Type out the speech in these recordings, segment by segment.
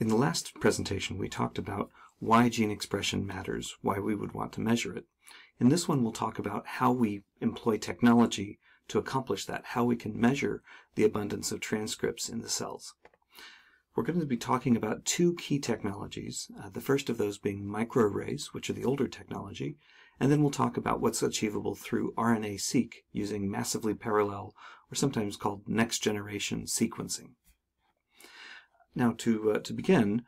In the last presentation, we talked about why gene expression matters, why we would want to measure it. In this one, we'll talk about how we employ technology to accomplish that, how we can measure the abundance of transcripts in the cells. We're going to be talking about two key technologies, the first of those being microarrays, which are the older technology, and then we'll talk about what's achievable through RNA-Seq using massively parallel, or sometimes called next-generation sequencing. Now, to begin,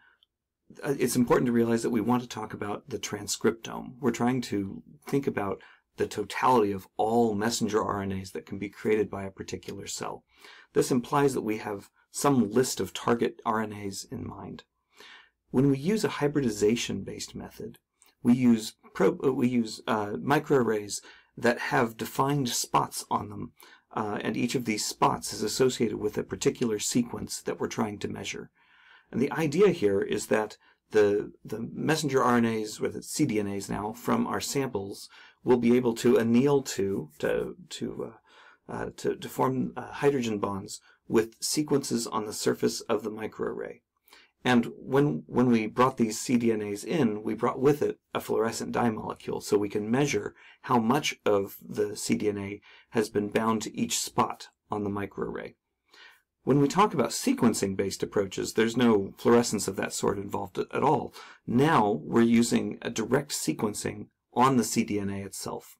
it's important to realize that we want to talk about the transcriptome. We're trying to think about the totality of all messenger RNAs that can be created by a particular cell. This implies that we have some list of target RNAs in mind. When we use a hybridization-based method, we use microarrays that have defined spots on them, and each of these spots is associated with a particular sequence that we're trying to measure. And the idea here is that the messenger RNAs, or the cDNAs now, from our samples will be able to anneal to form hydrogen bonds with sequences on the surface of the microarray. And when we brought these cDNAs in, we brought with it a fluorescent dye molecule, so we can measure how much of the cDNA has been bound to each spot on the microarray. When we talk about sequencing-based approaches, there's no fluorescence of that sort involved at all. Now we're using a direct sequencing on the cDNA itself.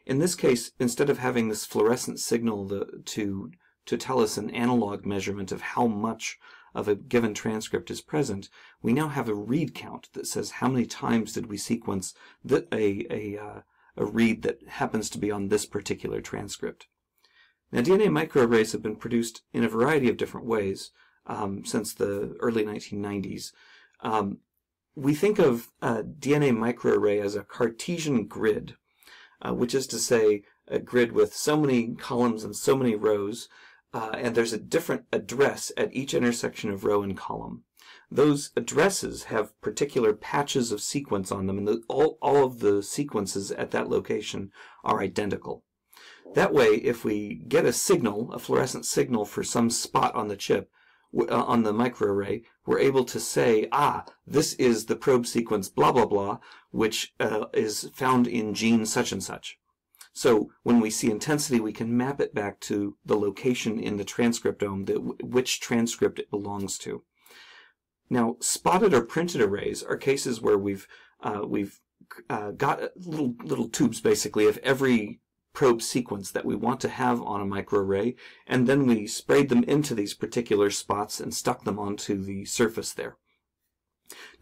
In this case, instead of having this fluorescent signal to tell us an analog measurement of how much of a given transcript is present, we now have a read count that says how many times did we sequence a read that happens to be on this particular transcript. Now, DNA microarrays have been produced in a variety of different ways since the early 1990s. We think of a DNA microarray as a Cartesian grid, which is to say a grid with so many columns and so many rows, and there's a different address at each intersection of row and column. Those addresses have particular patches of sequence on them, and all of the sequences at that location are identical. That way, if we get a signal, a fluorescent signal for some spot on the chip, on the microarray, we're able to say, this is the probe sequence blah blah blah, which is found in gene such and such. So when we see intensity, we can map it back to the location in the transcriptome, which transcript it belongs to. Now, spotted or printed arrays are cases where we've got little tubes, basically, of every probe sequence that we want to have on a microarray, and then we sprayed them into these particular spots and stuck them onto the surface there.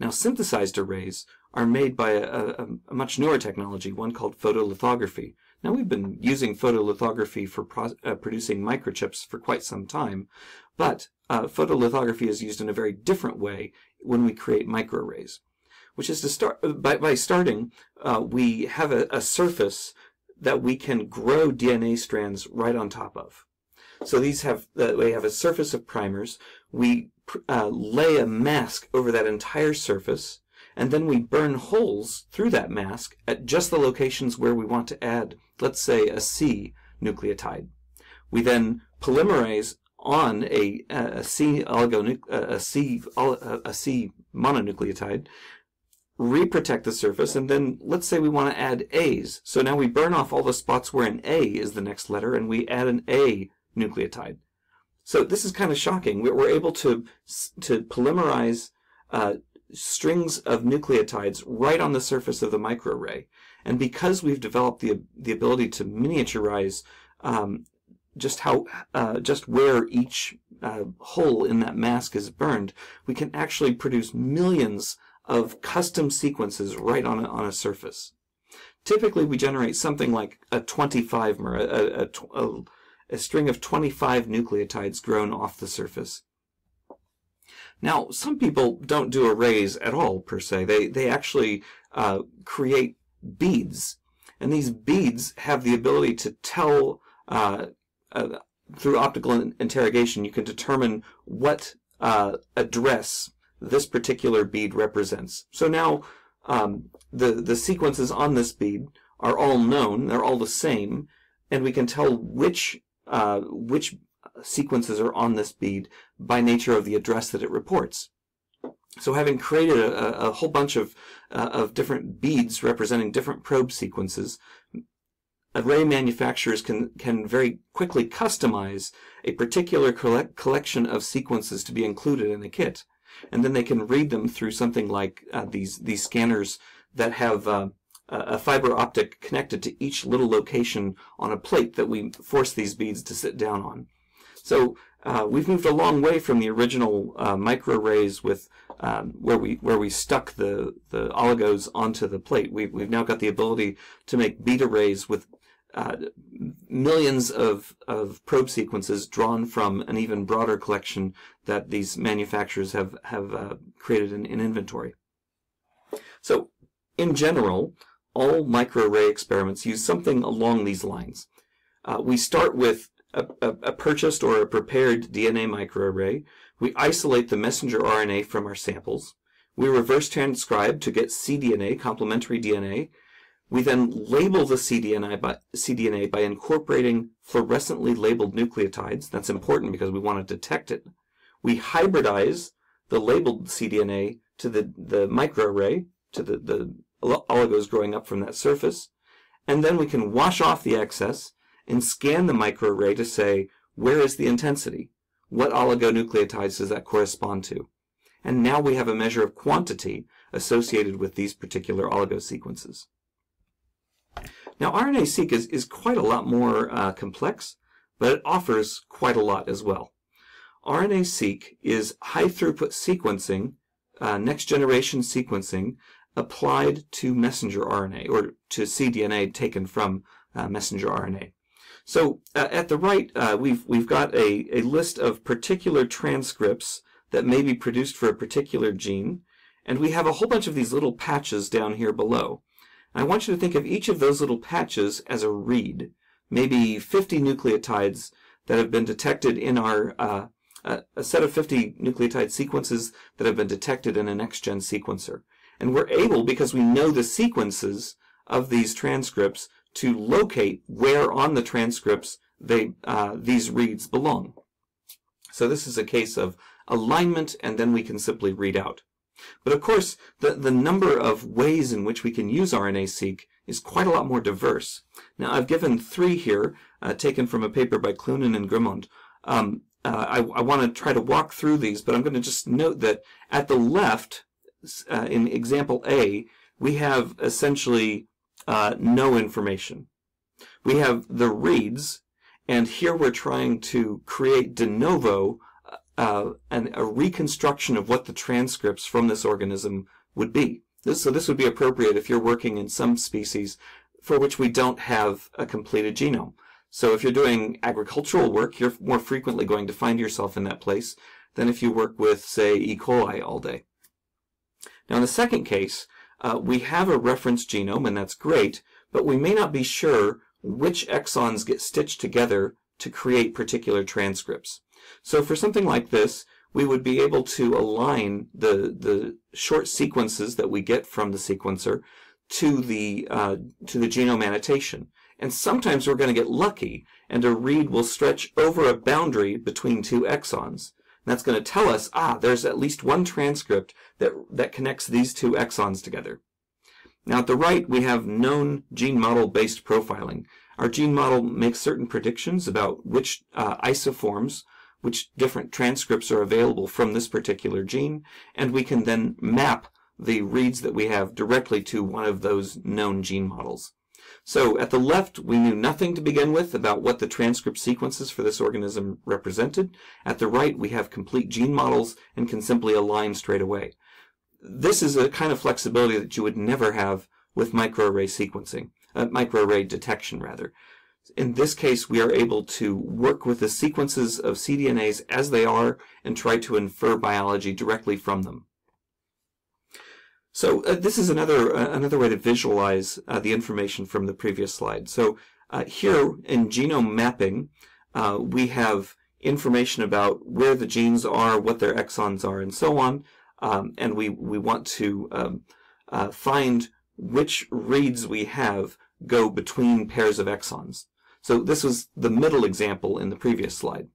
Now, synthesized arrays are made by a much newer technology, one called photolithography. Now, we've been using photolithography for producing microchips for quite some time, but photolithography is used in a very different way when we create microarrays, which is to start by starting, we have a surface that we can grow DNA strands right on top of. So we have a surface of primers. We lay a mask over that entire surface, and then we burn holes through that mask at just the locations where we want to add, let's say, a C nucleotide. We then polymerize on a C mononucleotide, reprotect the surface, and then let's say we want to add A's. So now we burn off all the spots where an A is the next letter, and we add an A nucleotide. So this is kind of shocking. We're able to polymerize strings of nucleotides right on the surface of the microarray. And because we've developed the ability to miniaturize just where each hole in that mask is burned, we can actually produce millions of custom sequences right on a surface. Typically, we generate something like a string of 25 nucleotides grown off the surface. Now, some people don't do arrays at all, per se. They actually create beads, and these beads have the ability to tell, through optical interrogation, you can determine what address this particular bead represents. So now the sequences on this bead are all known, they're all the same, and we can tell which sequences are on this bead by nature of the address that it reports. So having created a whole bunch of different beads representing different probe sequences, array manufacturers can very quickly customize a particular collection of sequences to be included in a kit. And then they can read them through something like these scanners that have a fiber optic connected to each little location on a plate that we force these beads to sit down on. So we've moved a long way from the original microarrays with where we stuck the oligos onto the plate. We've now got the ability to make bead arrays with millions of probe sequences drawn from an even broader collection that these manufacturers have created in inventory. So in general, all microarray experiments use something along these lines. We start with a purchased or a prepared DNA microarray. We isolate the messenger RNA from our samples. We reverse transcribe to get cDNA, complementary DNA. We then label the cDNA by incorporating fluorescently labeled nucleotides. That's important because we want to detect it. We hybridize the labeled cDNA to the microarray, to the oligos growing up from that surface. And then we can wash off the excess and scan the microarray to say, where is the intensity? What oligonucleotides does that correspond to? And now we have a measure of quantity associated with these particular oligo sequences. Now, RNA-Seq is quite a lot more complex, but it offers quite a lot as well. RNA-Seq is high-throughput sequencing, next-generation sequencing, applied to messenger RNA, or to cDNA taken from messenger RNA. So at the right, we've got a list of particular transcripts that may be produced for a particular gene, and we have a whole bunch of these little patches down here below. I want you to think of each of those little patches as a read, maybe 50 nucleotides that have been detected in our, a set of 50 nucleotide sequences that have been detected in a next-gen sequencer. And we're able, because we know the sequences of these transcripts, to locate where on the transcripts these reads belong. So this is a case of alignment, and then we can simply read out. But of course, the number of ways in which we can use RNA-Seq is quite a lot more diverse. Now, I've given 3 here, taken from a paper by Clunan and Grimond. I want to try to walk through these, but I'm going to just note that at the left, in example A, we have essentially no information. We have the reads, and here we're trying to create de novo a reconstruction of what the transcripts from this organism would be. So this would be appropriate if you're working in some species for which we don't have a completed genome. So if you're doing agricultural work, you're more frequently going to find yourself in that place than if you work with, say, E. coli all day. Now in the second case, we have a reference genome, and that's great, but we may not be sure which exons get stitched together to create particular transcripts. So for something like this, we would be able to align the short sequences that we get from the sequencer to the genome annotation. And sometimes we're going to get lucky, and a read will stretch over a boundary between 2 exons. And that's going to tell us, there's at least one transcript that connects these 2 exons together. Now at the right, we have known gene model-based profiling. Our gene model makes certain predictions about which isoforms, which different transcripts are available from this particular gene, and we can then map the reads that we have directly to one of those known gene models. So at the left, we knew nothing to begin with about what the transcript sequences for this organism represented. At the right, we have complete gene models and can simply align straight away. This is a kind of flexibility that you would never have with microarray sequencing, microarray detection rather. In this case, we are able to work with the sequences of cDNAs as they are and try to infer biology directly from them. So this is another way to visualize the information from the previous slide. So here in genome mapping, we have information about where the genes are, what their exons are, and so on. And we want to find which reads we have go between pairs of exons. So this was the middle example in the previous slide.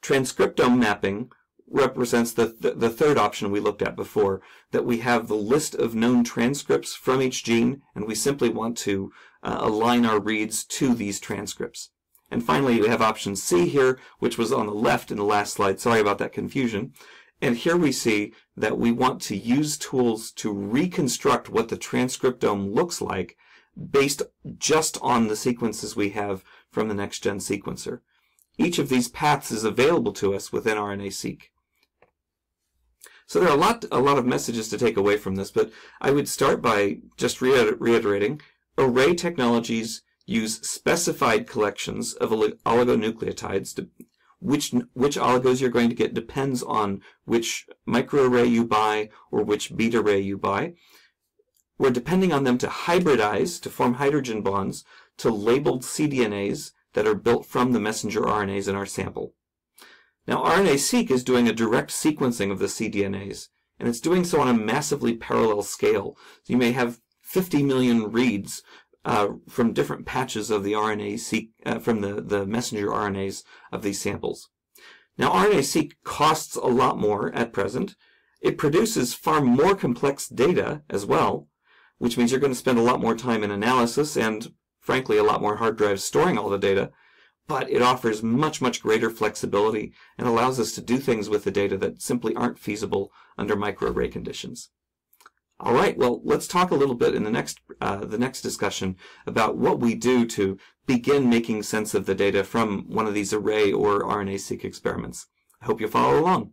Transcriptome mapping represents the third option we looked at before, that we have the list of known transcripts from each gene, and we simply want to align our reads to these transcripts. And finally, we have option C here, which was on the left in the last slide. Sorry about that confusion. And here we see that we want to use tools to reconstruct what the transcriptome looks like based just on the sequences we have from the next-gen sequencer. Each of these paths is available to us within RNA-Seq. So there are a lot of messages to take away from this, but I would start by just reiterating, array technologies use specified collections of oligonucleotides. Which oligos you're going to get depends on which microarray you buy or which bead array you buy. We're depending on them to hybridize, to form hydrogen bonds, to labeled cDNAs that are built from the messenger RNAs in our sample. Now, RNA-Seq is doing a direct sequencing of the cDNAs, and it's doing so on a massively parallel scale. So you may have 50 million reads from different patches of the RNA-Seq, from the messenger RNAs of these samples. Now, RNA-Seq costs a lot more at present. It produces far more complex data as well, which means you're going to spend a lot more time in analysis and, frankly, a lot more hard drives storing all the data. But it offers much, much greater flexibility and allows us to do things with the data that simply aren't feasible under microarray conditions. All right, well, let's talk a little bit in the next discussion about what we do to begin making sense of the data from one of these array or RNA-Seq experiments. I hope you follow along.